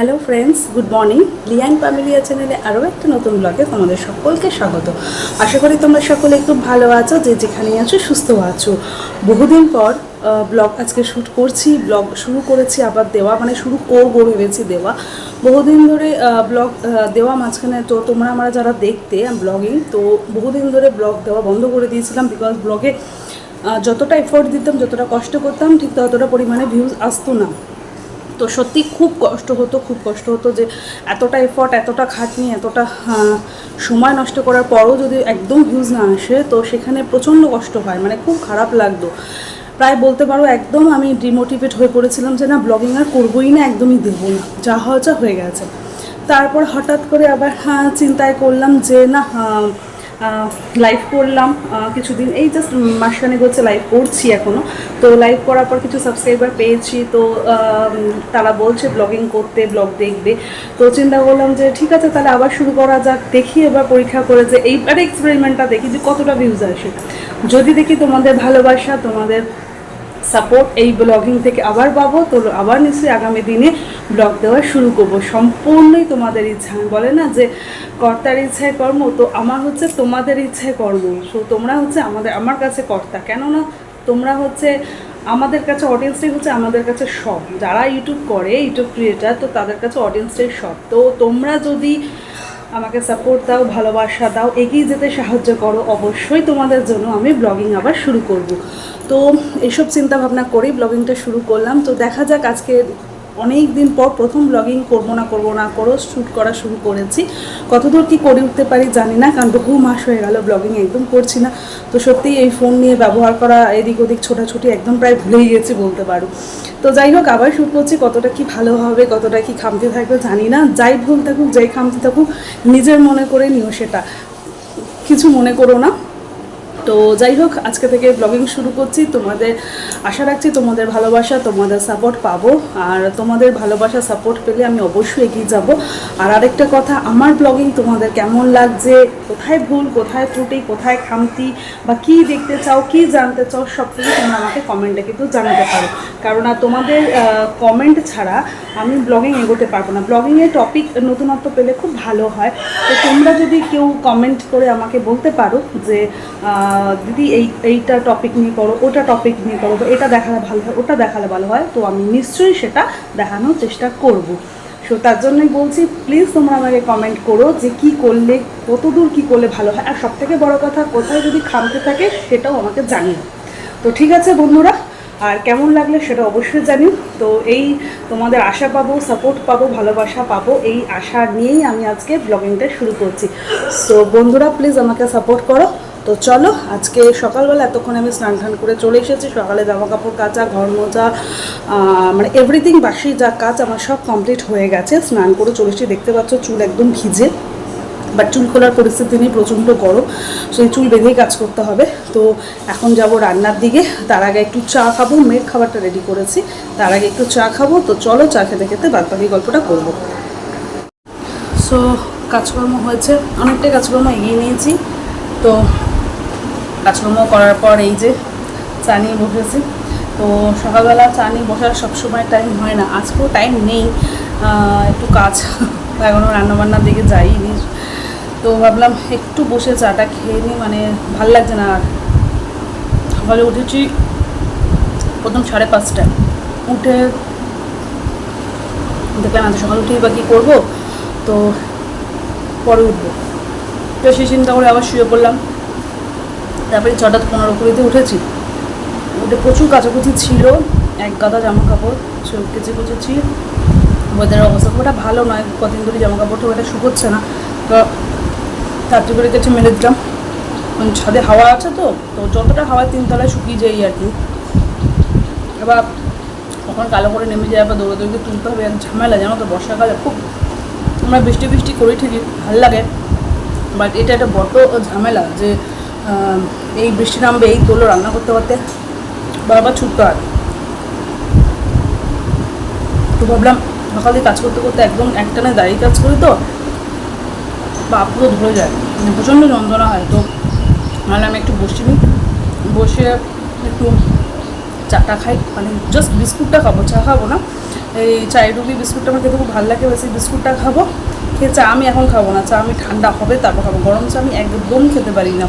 Hello friends, good morning. লিয়ান পামিলিয়া চ্যানেলে আরও একটা নতুন ব্লগে তোমাদের সকলকে স্বাগত। আশা করি তোমরা সকলে খুব ভালো আছো, যে যেখানে আছো সুস্থ আছো। বহুদিন পর ব্লগ আজকে শ্যুট করছি, ব্লগ শুরু করেছি আবার দেওয়া, মানে শুরু করবো ভেবেছি দেওয়া। বহুদিন ধরে ব্লগ দেওয়া মাঝখানে, তো তোমরা আমরা যারা দেখতে ব্লগিং, তো বহুদিন ধরে ব্লগ দেওয়া বন্ধ করে দিয়েছিলাম, বিকজ ব্লগে যতটা এফোর্ট দিতাম, যতটা কষ্ট করতাম, ঠিক ততটা পরিমাণে ভিউজ আসতো না। তো সত্যি খুব কষ্ট হতো যে এতটা এফর্ট, এতটা খাটনি, এতটা সময় নষ্ট করার পরও যদি একদম ভিউজ না আসে, তো সেখানে প্রচণ্ড কষ্ট হয়, মানে খুব খারাপ লাগতো। প্রায় বলতে পারো একদম আমি ডিমোটিভেট হয়ে পড়েছিলাম যে না, ব্লগিং আর করবোই না, একদমই দেবো না, যা হয়ে গেছে। তারপর হঠাৎ করে আবার চিন্তায় করলাম যে না, লাইভ করলাম কিছুদিন, এই জাস্ট মাসখানেক হচ্ছে লাইভ করছি এখনও। তো লাইভ করার পর কিছু সাবস্ক্রাইবার পেয়েছি, তো তারা বলছে ব্লগিং করতে, ব্লগ দেখবে। তো চিন্তা করলাম যে ঠিক আছে, তাহলে আবার শুরু করা যাক, দেখি এবার পরীক্ষা করে যে এইবারে এক্সপেরিমেন্টটা দেখি যে কতটা ভিউজ আসে। যদি দেখি তোমাদের ভালোবাসা, তোমাদের সাপোর্ট এই ব্লগিং থেকে আবার পাবো, তো আবার নিশ্চয়ই আগামী দিনে ব্লগ দেওয়া শুরু করব। সম্পূর্ণই তোমাদের ইচ্ছা, বলে না যে কর্তার ইচ্ছায় কর্ম, তো আমার হচ্ছে তোমাদের ইচ্ছায় কর্ম। সো তোমরা হচ্ছে আমার কাছে কর্তা, কেননা তোমরা হচ্ছে আমাদের কাছে, অডিয়েন্সটাই হচ্ছে আমাদের কাছে সব। যারা ইউটিউব করে, ইউটিউব ক্রিয়েটার, তো তাদের কাছে অডিয়েন্সটাই সব। তো তোমরা যদি আমাকে সাপোর্ট দাও, ভালোবাসা দাও, এগিয়ে যেতে সাহায্য করো, অবশ্যই তোমাদের জন্য আমি ব্লগিং আবার শুরু করব। তো এইসব চিন্তা ভাবনা করেই ব্লগিংটা শুরু করলাম। তো দেখা যাক, আজকে অনেক দিন পর প্রথম ব্লগিং করবো না করো শ্যুট করা শুরু করেছি। কতদূর কি করে উঠতে পারি জানি না, কারণ বহু মাস হয়ে গেল ব্লগিং একদম করছি না। তো সত্যিই এই ফোন নিয়ে ব্যবহার করা, এদিক ওদিক ছোটাছুটি একদম প্রায় ভুলেই গেছি বলতে পারো। তো যাই হোক, আবার শ্যুট করছি, কতটা কি ভালো হবে, কতটা কি খামতি থাকবে জানি না। যাই ভুল থাকুক, যাই খামতি থাকুক, নিজের মনে করে নিও, সেটা কিছু মনে করো না। তো যাই হোক, আজকে থেকে ব্লগিং শুরু করছি। তোমাদের আশা রাখছি তোমাদের ভালোবাসা, তোমাদের সাপোর্ট পাবো, আর তোমাদের ভালোবাসা সাপোর্ট পেলে আমি অবশ্যই এগিয়ে যাব। আর আরেকটা কথা, আমার ব্লগিং তোমাদের কেমন লাগছে, কোথায় ভুল, কোথায় ত্রুটি, কোথায় খামতি, বা কী দেখতে চাও, কী জানতে চাও, সব কিছু তোমরা আমাকে কমেন্টে কিন্তু জানাতে পারো। কারণ তোমাদের কমেন্ট ছাড়া আমি ব্লগিং এগোতে পারবো না। ব্লগিংয়ের টপিক নতুনত্ব পেলে খুব ভালো হয়। তো তোমরা যদি কেউ কমেন্ট করে আমাকে বলতে পারো যে দিদি এইটা টপিক নিয়ে করো, ওটা টপিক নিয়ে করো, বা এটা দেখালে ভালো হয়, ওটা দেখালে ভালো হয়, তো আমি নিশ্চয়ই সেটা দেখানোর চেষ্টা করব। সো তার জন্যই বলছি, প্লিজ তোমরা আমাকে কমেন্ট করো যে কী করলে, কতদূর কী করলে ভালো হয়, আর সবথেকে বড় কথা, কোথায় যদি খামতে থাকে সেটাও আমাকে জানিও। তো ঠিক আছে বন্ধুরা, আর কেমন লাগলে সেটা অবশ্যই জানি। তো এই তোমাদের আশা পাবো, সাপোর্ট পাবো, ভালোবাসা পাবো, এই আশা নিয়েই আমি আজকে ব্লগিংটা শুরু করছি। সো বন্ধুরা, প্লিজ আমাকে সাপোর্ট করো। তো চলো, আজকে সকালবেলা এতক্ষণ আমি স্নান টান করে চলে এসেছি। সকালে জামা কাপড় কাচা, ঘর মোছা, মানে এভরিথিং, বাসি যা কাজ আমার সব কমপ্লিট হয়ে গেছে। স্নান করে চলে এসেছি, দেখতে পাচ্ছ চুল একদম ভিজে, বাট চুল খোলার পরিস্থিতি নেই, প্রচণ্ড গরম, সেই চুল বেঁধেই কাজ করতে হবে। তো এখন যাব রান্নার দিকে, তার আগে একটু চা খাবো। মেয়ের খাবারটা রেডি করেছি, তার আগে একটু চা খাবো। তো চলো, চা খেতে খেতে বাদবাকি গল্পটা করবো। সো কাজকর্ম হয়েছে, অনেকটাই কাজকর্ম এগিয়ে নিয়েছি। তো কাজকর্ম করার পর এই যে চা নিয়ে বসেছি। তো সকালবেলা চা নিয়ে বসার সবসময় টাইম হয় না, আজকেও টাইম নেই, একটু কাজ, এখনও রান্নাবান্নার দিকে যাইনি। তো ভাবলাম একটু বসে চাটা খেয়ে নিই, মানে ভাল লাগছে না। আর সকালে উঠেছি প্রথম 5:30টায়, উঠে দেখলাম এত সকাল উঠেই বা কী করবো, তো পরে উঠবো। তো সেই চিন্তা করে আবার শুয়ে পড়লাম। তারপরে 6:15 উঠেছি, উঠে প্রচুর কাচাকুচি ছিল, এক গাদা জামা কাপড় কেচে কুচেছি। ওয়েদারের অবস্থা খুব একটা ভালো নয়, কদিন ধরে জামা কাপড়টা ওটা শুকোচ্ছে না। তো তাড়াতাড়ি করে কেচে মেলে দিলাম, ছাদে হাওয়া আছে, তো যতটা হাওয়ায় 3 তলায় শুকিয়ে যাই আর কি। এবার কখন কালো করে নেমে যায়, আবার দৌড়ে তুলতে হবে, এক ঝামেলা, জানো তো। বর্ষাকালে খুব, আমরা বৃষ্টি করি ঠিকই, ভালো লাগে, বাট এটা একটা বড় ঝামেলা যে এই বৃষ্টি নামবে, এই তোলো রান্না করতে করতে বারবার ছুটতে হয়। তো ভাবলাম সকালে কাজ করতে করতে একদম একটানে দাঁড়িয়ে কাজ করি, তো বা পুরো ধরে যায়, প্রচণ্ড যন্ত্রণা হয়। তো নাহলে আমি একটু বসে একটু চাটা খাই, মানে জাস্ট বিস্কুটটা খাবো, চা খাবো না, এই চায়ের ডুবি বিস্কুটটা আমার খেতে খুব ভালো লাগে, বেশি বিস্কুটটা খাবো। খেয়ে চা আমি এখন খাবো না, চা আমি ঠান্ডা হবে তারপর খাবো, গরম চা আমি একদম খেতে পারি না।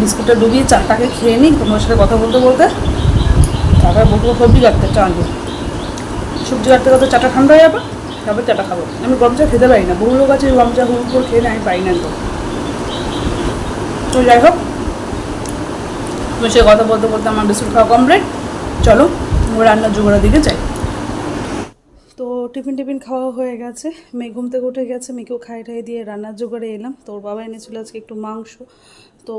বিস্কুটটা ডুবিয়ে চাটাকে খেয়ে নিই তোমার সাথে কথা বলতে বলতে, তারপরে বলবো সবজি কাটতে চা আনবো, সবজি কাটতে কাটতে চাটা ঠান্ডা হয়ে যাবে, তারপর চাটা খাবো। আমি গরম চা খেতে পারি না, বহু লোক আছে গরম চা হুড় করে খেয়ে না, আমি পারি না। তো যাই হোক, তোমার সাথে কথা বলতে বলতে আমার বিস্কুট খাওয়া কমপ্লিট। চলো রান্নার জোগাড়ের দিকে যাই। তো টিফিন খাওয়া হয়ে গেছে, মেয়ে ঘুম থেকে উঠে গেছে, মেয়েকেও খাই ঠাই দিয়ে রান্নার জোগাড়ে এলাম। তোর বাবা এনেছিল আজকে একটু মাংস, তো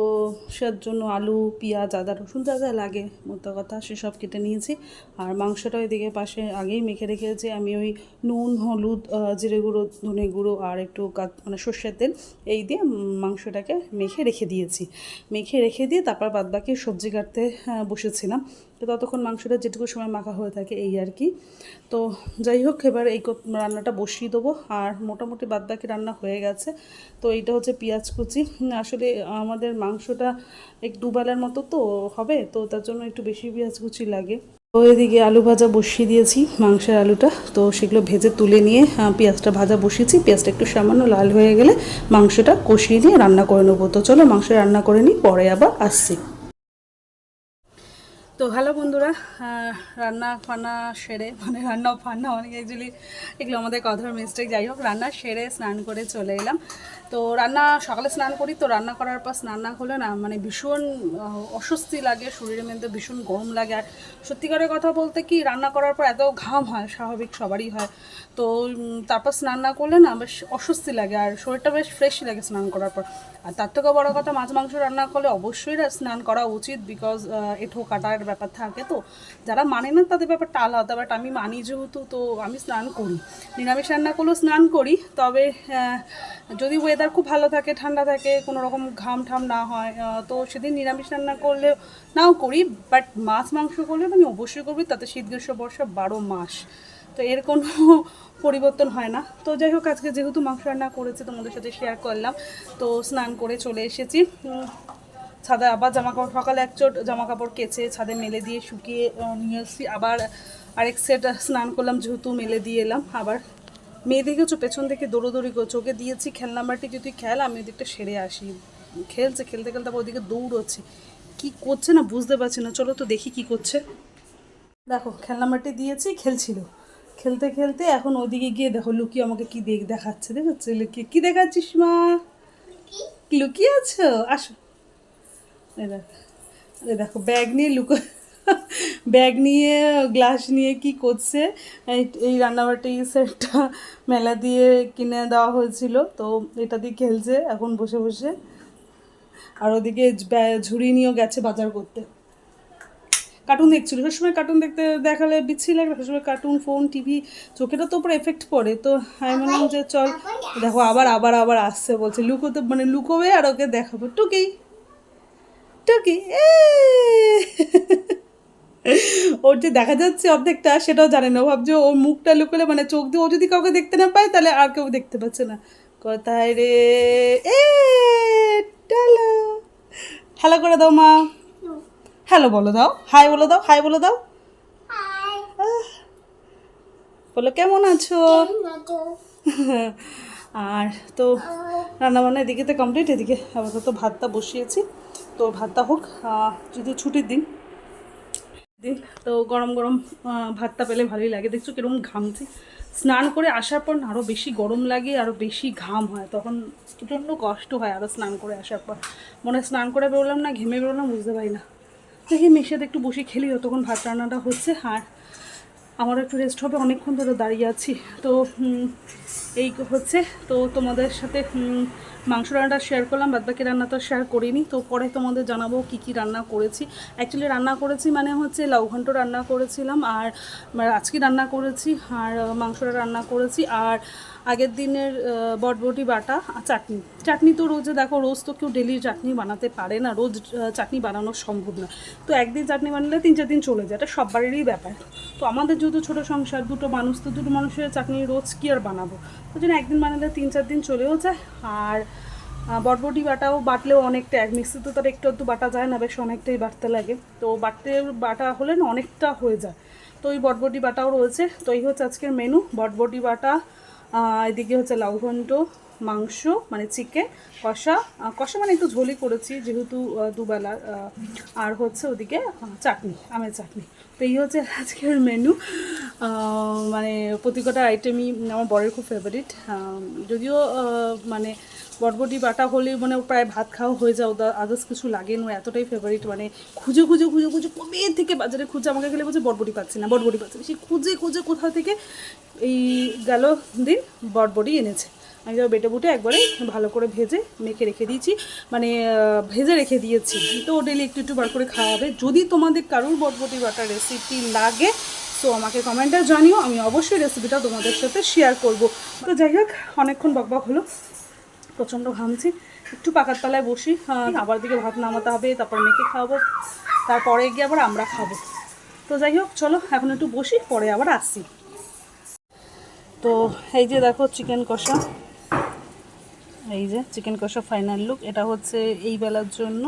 সের জন্য আলু পেঁয়াজ আদা রসুন যা যা লাগে মোদ্দা কথা সেসব কেটে নিয়েছি। আর মাংসটা ওইদিকে পাশে আগেই মেখে রেখেছি, আমি ওই নুন হলুদ জিরে গুঁড়ো ধনে গুঁড়ো আর একটু মানে সর্ষের তেল এই দিয়ে মাংসটাকে মেখে রেখে দিয়েছি। মেখে রেখে দিয়ে তারপর বাদবাকি সবজি কাটতে বসেছিলাম। তো ততক্ষণ মাংসটা যেটুকু সময় মাখা হয়ে থাকে এই আর কি। তো যাই হোক, এবার এই রান্নাটা বসিয়ে দেবো, আর মোটামুটি বাদবাকি রান্না হয়ে গেছে। তো এইটা হচ্ছে পেঁয়াজ কুচি, আসলে আমাদের মাংসটা এক দুবেলার মতো তো হবে, তো তার জন্য একটু বেশি পেঁয়াজ কুচি লাগে। তো এদিকে আলু ভাজা বসিয়ে দিয়েছি, মাংসের আলুটা, তো সেগুলো ভেজে তুলে নিয়ে পেঁয়াজটা ভাজা বসিয়েছি। পেঁয়াজটা একটু সামান্য লাল হয়ে গেলে মাংসটা কষিয়ে নিয়ে রান্না করে নেবো। তো চলো মাংস রান্না করে নিই, পরে আবার আসছি। তো হ্যালো বন্ধুরা, রান্না ফান্না সেরে, মানে রান্না ফান্না অনেক অ্যাকচুয়ালি এগুলো আমাদের কথার মিস্টেক, যাই হোক রান্না সেরে স্নান করে চলে এলাম। তো সকালে স্নান করি, তো রান্না করার পর স্নান না করলে না মানে ভীষণ অস্বস্তি লাগে, শরীরের মধ্যে ভীষণ গরম লাগে। আর সত্যিকারের কথা বলতে কি, রান্না করার পর এত ঘাম হয়, স্বাভাবিক সবারই হয়, তো তারপর স্নান না করলে না বেশ অস্বস্তি লাগে, আর শরীরটা বেশ ফ্রেশ লাগে স্নান করার পর। আর তার থেকেও বড়ো কথা, মাছ মাংস রান্না করলে অবশ্যই স্নান করা উচিত, বিকজ এঁঠো কাটার ব্যাপার থাকে। তো যারা মানে না তাদের ব্যাপারটা আলাদা, বাট আমি মানি যেহেতু, তো আমি স্নান করি। নিরামিষ রান্না করলেও স্নান করি, তবে যদি ওয়েদার খুব ভালো থাকে, ঠান্ডা থাকে, কোনো রকম ঘাম ঠাম না হয়, তো সেদিন নিরামিষ রান্না করলে নাও করি, বাট মাছ মাংস করলে আমি অবশ্যই করবি, তাতে শীত গ্রীষ্ম বর্ষা 12 মাস, তো এর কোনো পরিবর্তন হয় না। তো যাই হোক, আজকে যেহেতু মাংস রান্না করেছি তোমাদের সাথে শেয়ার করলাম। তো স্নান করে চলে এসেছি ছাদে, আবার জামাকাপড় সকালে এক চোট জামাকাপড় কেচে ছাদে মেলে দিয়ে শুকিয়ে নিয়ে এসেছি, আবার আরেক সেট স্নান করলাম, যেহেতু মেলে দিয়ে এলাম। আবার মেয়ে দেখেছো পেছন থেকে দৌড়োদৌড়ি করছে, ওকে দিয়েছি খেলনা বাটি, যদি খেল আমি ওদিকটা সেরে আসি, খেলছে, খেলতে খেলতে আবার ওদিকে দৌড়চ্ছে, কী করছে না বুঝতে পারছি না। চলো তো দেখি কি করছে। দেখো খেলনা বাটি দিয়েছি, খেলছিল, খেলতে খেলতে এখন ওদিকে গিয়ে দেখো লুকিয়ে আমাকে কি দেখাচ্ছে, দেখাচ্ছে লুকিয়ে, কি দেখাচ্ছিস মা, লুকিয়ে আছো, আসো, দেখো ব্যাগ নিয়ে ব্যাগ নিয়ে গ্লাস নিয়ে কি করছে। এই রান্নাবাটি সেটটা মেলা দিয়ে কিনে দেওয়া হয়েছিল, তো এটা দিয়ে খেলছে এখন বসে বসে। আর ওদিকে ঝুড়ি নিয়েও গেছে বাজার করতে, কার্টুন দেখছিল, সবসময় কার্টুন দেখালে বিচ্ছিরি লাগবে, সবসময় কার্টুন ফোন টিভি চোখেটা তো উপর এফেক্ট পড়ে। তো আমি বললাম যে চল, দেখো আবার আবার আবার আসছে, বলছে লুকোতে, মানে লুকোবে আর ওকে দেখাবো, টুকি টুকি ওর যে দেখা যাচ্ছে অর্ধেকটা সেটাও জানে না, ও ভাবছে ওর মুখটা লুকোলে, মানে চোখ দিয়ে ও যদি কাউকে দেখতে না পায় তাহলে আর কেউ দেখতে পাচ্ছে না। কোথায় রে, এ টালো, হ্যালো করে দাও মা, হ্যালো বলো দাও, হাই বলে দাও, হাই বলে দাও, বলো কেমন আছো। আর তো রান্নাবান্না এদিকে তো কমপ্লিট, এদিকে আপাতত ভাতটা বসিয়েছি। তো ভাতটা হোক, যদি ছুটির দিন তো গরম গরম ভাতটা পেলে ভালোই লাগে। দেখছো কিরকম ঘামছি, স্নান করে আসার পর আরও বেশি গরম লাগে, আরও বেশি ঘাম হয়, তখন প্রচণ্ড কষ্ট হয় আরও স্নান করে আসার পর। মনে স্নান করে বেরোলাম না ঘেমে বেরোলাম বুঝতে পারি না। দেখি মেয়ের সাথে একটু বসে খেলি, তখন ভাত রান্নাটা হচ্ছে, আর আমারও একটু রেস্ট হবে, অনেকক্ষণ ধরে দাঁড়িয়ে আছি। তো এই হচ্ছে, তো তোমাদের সাথে মাংস রান্নাটা শেয়ার করলাম, বাদবাকি রান্না তো শেয়ার করিনি। তো পরে তোমাদের জানাবো কি কি রান্না করেছি। অ্যাকচুয়ালি রান্না করেছি মানে হচ্ছে লাউ ঘন্ট রান্না করেছিলাম, আর আজকে রান্না করেছি, আর মাংসটা রান্না করেছি, আর আগের দিনের বটবটি বাটা চাটনি। চাটনি তো রোজে দেখো, রোজ তো কেউ ডেলি চাটনি বানাতে পারে না, রোজ চাটনি বানানো সম্ভব না। তো একদিন চাটনি বানালে 3-4 দিন চলে যায়, এটা সব বাড়িরই ব্যাপার। তো আমাদের যেহেতু ছোটো সংসার, দুটো মানুষ, তো দুটো মানুষের চাটনি রোজ কী আর বানাবো, ওই জন্য একদিন বানালে 3-4 দিন চলেও যায়। আর বটবটি বাটাও বাটলেও অনেকটা, এক মিক্সিতে তো একটু একটু বাটা যায় না, বেশ অনেকটাই বাটতে লাগে। তো বাটা হলে না অনেকটা হয়ে যায়, তো ওই বটবটি বাটাও রয়েছে। তো এই হচ্ছে আজকের মেনু, বটবটি বাটা, এদিকে হচ্ছে লাউ ঘন্ট, মাংস মানে চিকেন কষা, কষা মানে একটু ঝোলই করেছি যেহেতু দুবেলা, আর হচ্ছে ওদিকে চাটনি, আমের চাটনি। তো এই হচ্ছে আজকের মেনু। মানে প্রতিকটা আইটেমই আমার বরের খুব ফেভারিট, যদিও মানে বটবটি বাটা হলেই মানে প্রায় ভাত খাওয়া হয়ে যায়, ওটা আদার্স কিছু লাগে না, এতটাই ফেভারিট। মানে খুঁজে খুঁজে খুঁজে খুঁজে কবে থেকে বাজারে খুঁজে আমাকে গেলে বলছে বটবটি পাচ্ছি না, বটবটি পাচ্ছি না, সেই খুঁজে খুঁজে কোথা থেকে এই গেল দিন বটবটি এনেছে। আমি তো বেটে বুটে একবারে ভালো করে ভেজে মেখে রেখে দিয়েছি, মানে ভেজে রেখে দিয়েছি। তো ডেলি একটু একটু বার করে খাওয়া হবে। যদি তোমাদের কারোর বটবটি বাটার রেসিপি লাগে তো আমাকে কমেন্টে জানিও, আমি অবশ্যই রেসিপিটা তোমাদের সাথে শেয়ার করব। তো যাই হোক, অনেকক্ষণ বকবক হলো, প্রচণ্ড ঘামছি, একটু পাকার তলায় বসি, আবার দিকে ভাত নামাতে হবে, তারপর মেখে খাওয়াবো, তারপরে গিয়ে আবার আমরা খাবো। তো যাই হোক চলো এখন একটু বসি, পরে আবার আসছি। তো এই যে দেখো চিকেন কষা, এই যে চিকেন কষা ফাইনাল লুক। এটা হচ্ছে এই বেলার জন্য,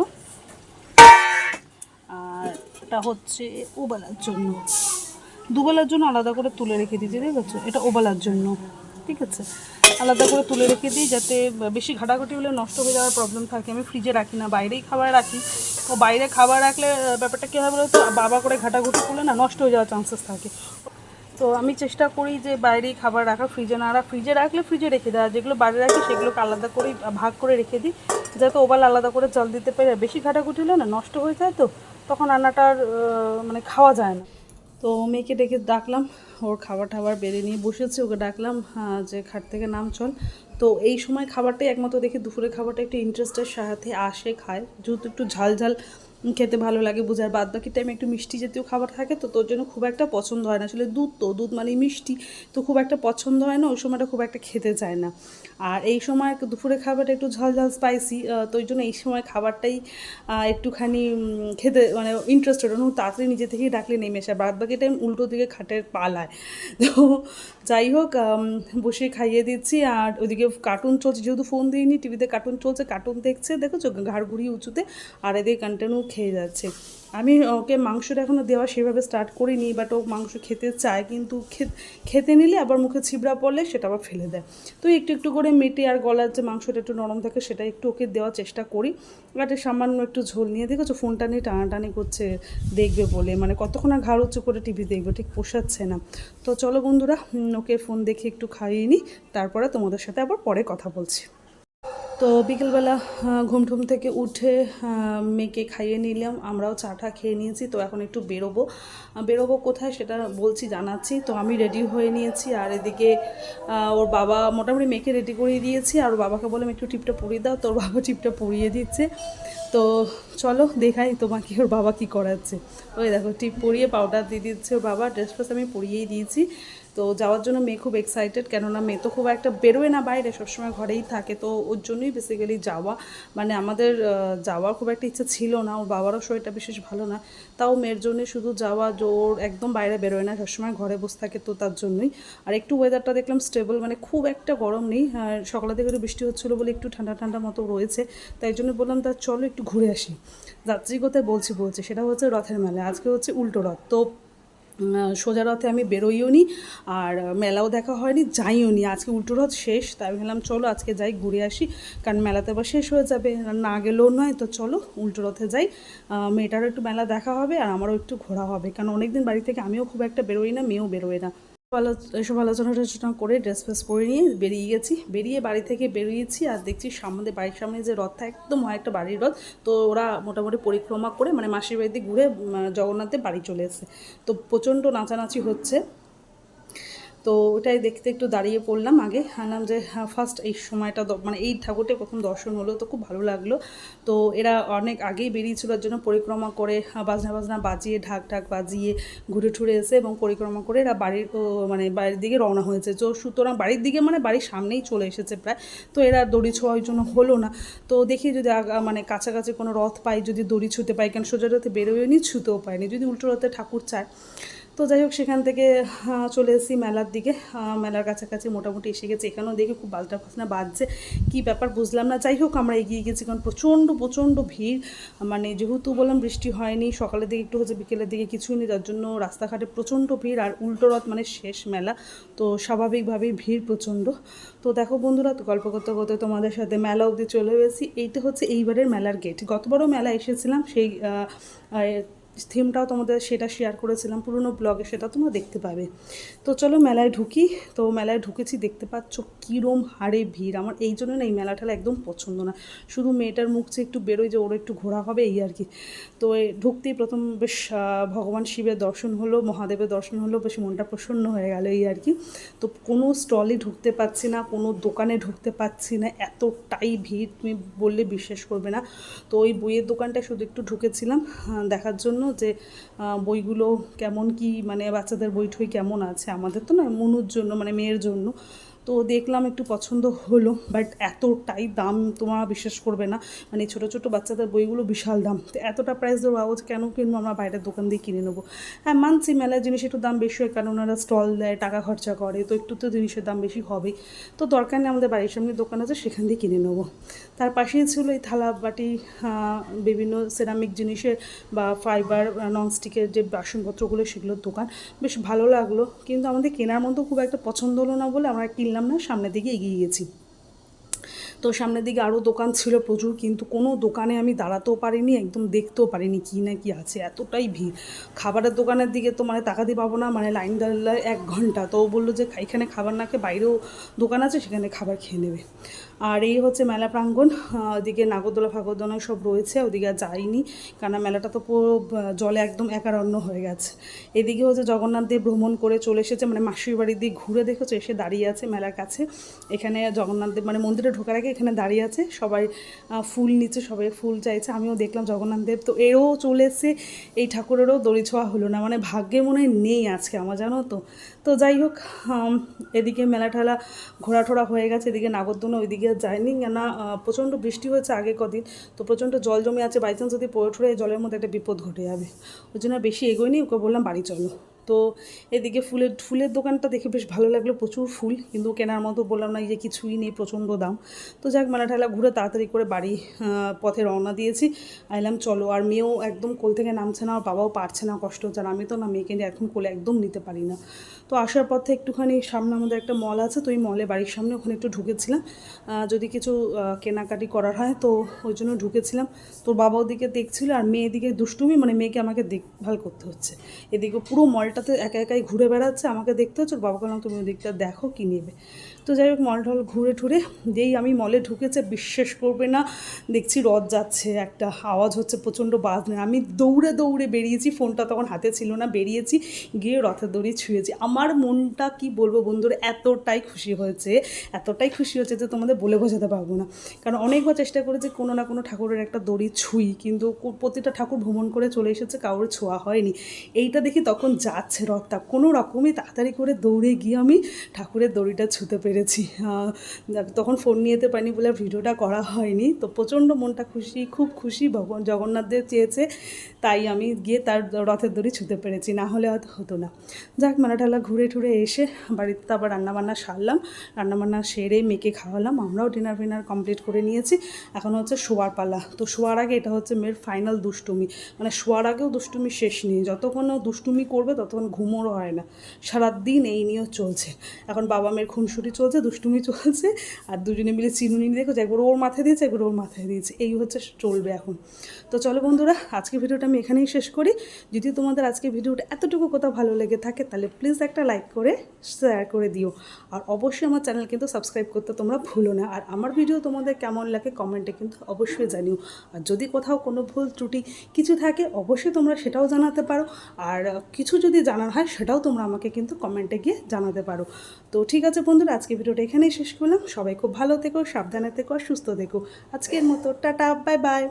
আর এটা হচ্ছে ওবেলার জন্য, দুবেলার জন্য আলাদা করে তুলে রেখে দিয়েছি, ঠিক আছে? এটা ওবেলার জন্য, ঠিক আছে, আলাদা করে তুলে রেখে দিই যাতে বেশি ঘাটাঘাটি হলে নষ্ট হয়ে যাওয়ার প্রবলেম থাকে। আমি ফ্রিজে রাখি না, বাইরেই খাবার রাখি। ও বাইরে খাবার রাখলে ব্যাপারটা কী হয় বলো তো, বাবা করে ঘাটাঘুটি করলে না নষ্ট হয়ে যাওয়ার চান্সেস থাকে। তো আমি চেষ্টা করি যে বাইরেই খাবার রাখা, ফ্রিজে না রাখা। ফ্রিজে রাখলে ফ্রিজে রেখে দেওয়া, যেগুলো বাইরে রাখি সেগুলোকে আলাদা করে ভাগ করে রেখে দিই, যাতে ওবাল আলাদা করে জল দিতে পারে। বেশি ঘাটাঘুটি হলে না নষ্ট হয়ে যায়, তো তখন রান্নাটার মানে খাওয়া যায় না। তো মেয়েকে ডেকে ডাকলাম, ওর খাবার টাবার বেড়ে নিয়ে বসেছে, ওকে ডাকলাম যে খাট থেকে নাম চল। তো এই সময় খাবারটাই একমাত্র দেখি দুপুরের খাবারটা একটু ইন্টারেস্টের সাথে আসে, খায়, যেহেতু একটু ঝাল ঝাল খেতে ভালো লাগে বোঝার। বাদ বাকি টাইমে একটু মিষ্টি জাতীয় খাবার থাকে, তো তোর জন্য খুব একটা পছন্দ হয় না। আসলে দুধ, তো দুধ মানে মিষ্টি, তো খুব একটা পছন্দ হয় না, ওই সময়টা খুব একটা খেতে চায় না। আর এই সময় দুপুরে খাবারটা একটু ঝাল ঝাল স্পাইসি, তো ওই জন্য এই সময় খাবারটাই একটুখানি খেতে মানে ইন্টারেস্টেড, তাড়াতাড়ি নিজে থেকেই ডাকলে নেমে আসে। বাদ বাকি টাইম উল্টো দিকে খাটের পালায়। তো যাই হোক, বসে খাইয়ে দিচ্ছি, আর ওইদিকে কার্টুন চলছে, যেহেতু ফোন দিইনি, টিভিতে কার্টুন চলছে, কার্টুন দেখছে, দেখেছো ঘাড় ঘুরিয়ে উঁচুতে, আর এদিকে কন্টিনিউ খেয়ে যাচ্ছে। আমি ওকে মাংসটা এখনও দেওয়া সেভাবে স্টার্ট করিনি, বাট ও মাংস খেতে চায়, কিন্তু খেতে নিলে আবার মুখে ছিবড়া পড়লে সেটা আবার ফেলে দেয়। তো একটু একটু করে মেটে, আর গলার যে মাংসটা একটু নরম থাকে সেটা একটু ওকে দেওয়ার চেষ্টা করি। বাটে সামান্য একটু ঝোল নিয়ে, দেখেছো ফোনটা নিয়ে টানাটানি করছে দেখবে বলে, মানে কতক্ষণ আর ঘাড় উঁচু করে টিভি দেখবে, ঠিক পোষাচ্ছে না। তো চলো বন্ধুরা, ওকে ফোন দেখে একটু খাইয়ে নিই, তারপরে তোমাদের সাথে আবার পরে কথা বলছি। তো বিকেলবেলা ঘুম থেকে উঠে মেয়েকে খাইয়ে নিলাম, আমরাও চাটা খেয়ে নিয়েছি। তো এখন একটু বেরোবো কোথায় সেটা বলছি, জানাচ্ছি। তো আমি রেডি হয়ে নিয়েছি, আর এদিকে ওর বাবা মোটামুটি মেয়েকে রেডি করিয়ে দিয়েছি, আর ওর বাবাকে বললাম একটু টিপটা পরিয়ে দাও, তো ওর বাবা টিপটা পরিয়ে দিচ্ছে। তো চলো দেখাই তোমাকে ওর বাবা কি করাচ্ছে। ওই দেখো টিপ পরিয়ে পাউডার দিয়ে দিচ্ছে ওর বাবা, ড্রেস ফ্রেস আমি পরিয়েই দিয়েছি। তো যাওয়ার জন্য মেয়ে খুব এক্সাইটেড, কেননা মেয়ে তো খুব একটা বেরোয় না বাইরে, সবসময় ঘরেই থাকে। তো ওর জন্যই বেসিক্যালি যাওয়া, মানে আমাদের যাওয়ার খুব একটা ইচ্ছা ছিল না, ওর বাবারও শরীরটা বিশেষ ভালো না, তাও মেয়ের জন্যই শুধু যাওয়া, জোর একদম বাইরে বেরোয় না, সবসময় ঘরে বসে থাকে, তো তার জন্যই। আর একটু ওয়েদারটা দেখলাম স্টেবল, মানে খুব একটা গরম নেই, সকালের দিকে একটু বৃষ্টি হচ্ছিলো বলে একটু ঠান্ডা ঠান্ডা মতো রয়েছে, তাই জন্য বললাম তা চলো একটু ঘুরে আসি। যাত্রী কোথায় বলছি সেটা হচ্ছে রথের মেলা, আজকে হচ্ছে উল্টো রথ। তো সোজা রথে আমি বেরোইও নি, আর মেলাও দেখা হয়নি, যাইও নি, আজকে উল্টো রথ শেষ, তাই ভাবলাম চলো আজকে যাই ঘুরে আসি, কারণ মেলাতে আবার শেষ হয়ে যাবে, না গেলেও নয়। তো চলো উল্টো রথে যাই, মেয়েটারও একটু মেলা দেখা হবে, আর আমারও একটু ঘোরা হবে, কারণ অনেকদিন বাড়ি থেকে আমিও খুব একটা বেরোই না, মেয়েও বেরোয় না। এসব আলোচনা করে ড্রেস ফ্রেস পরে নিয়ে বেরিয়ে বাড়ি থেকে বেরিয়েছি, আর দেখছি বাড়ির সামনে যে রথটা একদম হয় একটা বাড়ির রথ, তো ওরা মোটামুটি পরিক্রমা করে মানে মাসির বাড়িতে ঘুরে জগন্নাথের বাড়ি চলে এসেছে। তো প্রচণ্ড নাচানাচি হচ্ছে, তো ওটাই দেখতে একটু দাঁড়িয়ে পড়লাম। আগে আনলাম যে ফার্স্ট এই সময়টা মানে এই ঠাকুরটা প্রথম দর্শন হলো, তো খুব ভালো লাগলো। তো এরা অনেক আগেই বেরিয়েছিল, ওর জন্য পরিক্রমা করে বাজনা বাজিয়ে ঢাক বাজিয়ে ঘুরে ঠুরে এসে এবং পরিক্রমা করে এরা বাড়ির দিকে রওনা হয়েছে। তো সুতরাং বাড়ির দিকে মানে বাড়ির সামনেই চলে এসেছে প্রায়। তো এরা দড়ি ছোঁয়ার জন্য হলো না, তো দেখি যদি মানে কাছাকাছি কোনো রথ পাই, যদি দড়ি ছুঁতে পাই, কেন সোজা রথে বেরোয়নি, ছুতেও পাইনি, যদি উল্টো রথে ঠাকুর চায়। তো যাই হোক সেখান থেকে চলে এসেছি মেলার দিকে। মেলার কাছাকাছি মোটামুটি এসে গেছে। এখানেও দেখে খুব বাজনা ফাজনা বাজছে, কী ব্যাপার বুঝলাম না। যাই হোক আমরা এগিয়ে গেছি, কারণ প্রচণ্ড ভিড়। মানে যেহেতু বললাম বৃষ্টি হয়নি, সকালের দিকে একটু হচ্ছে, বিকেলের দিকে কিছুই নেই, যার জন্য রাস্তাঘাটে প্রচণ্ড ভিড়। আর উল্টো রথ মানে শেষ মেলা, তো স্বাভাবিকভাবেই ভিড় প্রচণ্ড। তো দেখো বন্ধুরা, তো গল্প করতে করতে তোমাদের সাথে মেলা অবধি চলে এসেছি। এইটা হচ্ছে এইবারের মেলার গেট। গতবারও মেলা এসেছিলাম, সেই থিমটাও তোমাদের সেটা শেয়ার করেছিলাম পুরনো ব্লগে, সেটা তোমরা দেখতে পাবে। তো চলো মেলায় ঢুকি। তো মেলায় ঢুকেছি, দেখতে পাচ্ছ কীরম হারে ভিড়। আমার এই জন্য না এই মেলা ঠেলা একদম পছন্দ না। শুধু মেয়েটার মুখ চেয়ে একটু বেরোয় যে ওর একটু ঘোরা হবে, এই আর কি। তো ঢুকতেই প্রথম বেশ ভগবান শিবের দর্শন হলো, মহাদেবের দর্শন হলো, বেশ মনটা প্রসন্ন হয়ে গেল, এই আর কি। তো কোনো স্টলে ঢুকতে পারছি না, কোনো দোকানে ঢুকতে পারছি না, এতটাই ভিড় তুমি বললে বিশ্বাস করবে না। তো ওই বইয়ের দোকানটায় শুধু একটু ঢুকেছিলাম দেখার জন্য যে বইগুলো কেমন কি, মানে বাচ্চাদের বই ঠই কেমন আছে। আমাদের তো না, মনুর জন্য মানে মেয়ের জন্য। তো দেখলাম, একটু পছন্দ হলো, বাট এতটাই দাম তোমরা বিশ্বাস করবে না। মানে ছোটো ছোটো বাচ্চাদের বইগুলো বিশাল দাম। তো এতটা প্রাইস দেবো, আওয়াজ কেন কিনবো, আমরা বাইরের দোকান দিয়ে কিনে নেবো। হ্যাঁ মানছি মেলার জিনিস একটু দাম বেশি হয়, কারণ ওনারা স্টল দেয়, টাকা খরচা করে, তো একটু তো জিনিসের দাম বেশি হবেই। তো দরকার নেই, আমাদের বাড়ির সামনে দোকান আছে, সেখান দিয়ে কিনে নেবো। তার পাশেই ছিল এই থালা বাটি, বিভিন্ন সেরামিক জিনিসের বা ফাইবার ননস্টিকের যে বাসনপত্রগুলো, সেগুলোর দোকান। বেশ ভালো লাগলো, কিন্তু আমাদের কেনার মতো খুব একটা পছন্দ হলো না বলে আমরা কিনলাম না, সামনের দিকে এগিয়ে গেছি। তো সামনের দিকে আরও দোকান ছিল প্রচুর, কিন্তু কোনো দোকানে আমি দাঁড়াতেও পারিনি, একদম দেখতেও পারিনি কী না কি আছে, এতটাই ভিড়। খাবারের দোকানের দিকে তো মানে তাকাতে পাবো না, মানে লাইন দাঁড়ালে 1 ঘন্টা। তো ও বললো যে এখানে খাবার না খেয়ে বাইরেও দোকান আছে, সেখানে খাবার খেয়ে নেবে। আর এই হচ্ছে মেলা প্রাঙ্গণ। ওদিকে নাগরদোলা ফাগরদোলা সব রয়েছে, ওদিকে আর যাইনি, কারণ মেলাটা তো পুরো জলে একদম একারণ্য হয়ে গেছে। এদিকে হচ্ছে জগন্নাথ দেব ভ্রমণ করে চলে এসেছে, মানে মাসির বাড়ির দিকে ঘুরে দেখেছে, এসে দাঁড়িয়ে আছে মেলার কাছে। এখানে জগন্নাথ দেব মানে মন্দিরে ঢোকার আগে এখানে দাঁড়িয়ে আছে, সবাই ফুল নিচ্ছে, সবাই ফুল চাইছে। আমিও দেখলাম জগন্নাথ দেব, তো এরও চলে এসে, এই ঠাকুরেরও দড়ি ছোঁয়া হলো না, মানে ভাগ্যে মনে হয় নেই আজকে আমার, জানো তো। তো যাই হোক, এদিকে মেলা ঠেলা ঘোরা ঠোরা হয়ে গেছে। এদিকে নাগরদোলা ওইদিকে যায়নি, কেন প্রচণ্ড বৃষ্টি হয়েছে আগে কদিন, তো প্রচণ্ড জল জমে আছে, বাই চান্স যদি পড়ে ঠরে জলের মধ্যে একটা বিপদ ঘটে যাবে। ওই জন্য বেশি এগোয়নি, ওকে বললাম বাড়ি চলো। তো এদিকে ফুলের দোকানটা দেখে বেশ ভালো লাগলো, প্রচুর ফুল, কিন্তু কেনার মতো বললাম না, এই যে কিছুই নেই, প্রচণ্ড দাম। তো যাক মেলা ঠেলা ঘুরে তাড়াতাড়ি করে বাড়ি পথে রওনা দিয়েছি। আইলাম চলো। আর মেয়েও একদম কোল থেকে নামছে না, আর বাবাও পারছে না, কষ্ট হচ্ছে। আর আমি তো না, মেয়েকে নিয়ে এখন কোলে একদম নিতে পারি না। তো আসার পথে একটুখানি সামনে আমাদের একটা মল আছে, তো ওই মলে বাড়ির সামনে ওখানে একটু ঢুকেছিলাম, যদি কিছু কেনাকাটি করার হয়, তো ওই জন্য ঢুকেছিলাম। তোর বাবা ওদিকে দেখছিল, আর মেয়ে এদিকে দুষ্টুমি, মানে মেয়েকে আমাকে দেখভাল করতে হচ্ছে। এদিকে পুরো মলটাতে একা একাই ঘুরে বেড়াচ্ছে, আমাকে দেখতে হচ্ছে। ওর বাবা বললাম তুমি ওদিকটা দেখো কী নেবে। তো যাই হোক মল টল ঘুরে ঠুরে যেই আমি মলে ঢুকেছে, বিশ্বাস করবে না, দেখছি রথ যাচ্ছে, একটা আওয়াজ হচ্ছে, প্রচণ্ড বাজনা। আমি দৌড়ে দৌড়ে বেরিয়েছি, ফোনটা তখন হাতে ছিল না, বেরিয়েছি, গিয়ে রথের দড়ি ছুঁয়েছি। আমার মনটা কি বলবো বন্ধুরা, এতটাই খুশি হয়েছে, এতটাই খুশি হচ্ছে যে তোমাদের বলে বোঝাতে পারবো না। কারণ অনেকবার চেষ্টা করেছি কোনো না কোনো ঠাকুরের একটা দড়ি ছুঁই, কিন্তু প্রতিটা ঠাকুর ভ্রমণ করে চলে এসেছে, কারোর ছোঁয়া হয়নি। এইটা দেখি তখন যাচ্ছে রথটা, কোনো রকমই তাড়াতাড়ি করে দৌড়ে গিয়ে আমি ঠাকুরের দড়িটা ছুঁতে পেরেছি। তখন ফোন নিয়ে যেতে পারিনি বলে ভিডিওটা করা হয়নি। তো প্রচণ্ড মনটা খুশি, খুব খুশি। ভগবান জগন্নাথদেব চেয়েছে, তাই আমি গিয়ে তার রথের দড়ি ছুঁতে পেরেছি, না হলে হয়তো হতো না। যাক মেলা ঠেলা ঘুরে ঠুরে এসে বাড়িতে আবার রান্নাবান্না সারলাম, রান্নাবান্না সেরে মেয়েকে খাওয়ালাম, আমরাও ডিনার ফিনার কমপ্লিট করে নিয়েছি। এখন হচ্ছে শোয়ার পালা। তো শোয়ার আগে এটা হচ্ছে মেয়ের ফাইনাল দুষ্টুমি, মানে শোয়ার আগেও দুষ্টুমি শেষ নেই, যতক্ষণ দুষ্টুমি করবে ততক্ষণ ঘুমোরও হয় না, সারাদিন এই নিয়েও চলছে। এখন বাবা মেয়ের খুনসুটি চলছে, দুষ্টুমি চলছে, আর দুজনে মিলে চিনুনি দেখো, একবার ওর মাথায় দিয়েছে, একবার ওর মাথায় দিয়েছে, এই হচ্ছে চলবে এখন। তো চলো বন্ধুরা, আজকে ভিডিওটা আমি এখানেই শেষ করি। যদি তোমাদের আজকে ভিডিওটা এতটুকু কোথাও ভালো লেগে থাকে, তাহলে প্লিজ একটা লাইক করে শেয়ার করে দিও। আর অবশ্যই আমার চ্যানেল কিন্তু সাবস্ক্রাইব করতে তোমরা ভুলো না। আর আমার ভিডিও তোমাদের কেমন লাগে কমেন্টে কিন্তু অবশ্যই জানিও। আর যদি কোথাও কোনো ভুল ত্রুটি কিছু থাকে, অবশ্যই তোমরা সেটাও জানাতে পারো। আর কিছু যদি জানার হয়, সেটাও তোমরা আমাকে কিন্তু কমেন্টে গিয়ে জানাতে পারো। তো ঠিক আছে বন্ধুরা, আজকে ভিডিওটা এখানেই শেষ করলাম। সবাই খুব ভালো থেকো, সাবধানে থেকো, আর সুস্থ থেকো। আজকের মতো টাটা, বাই বাই।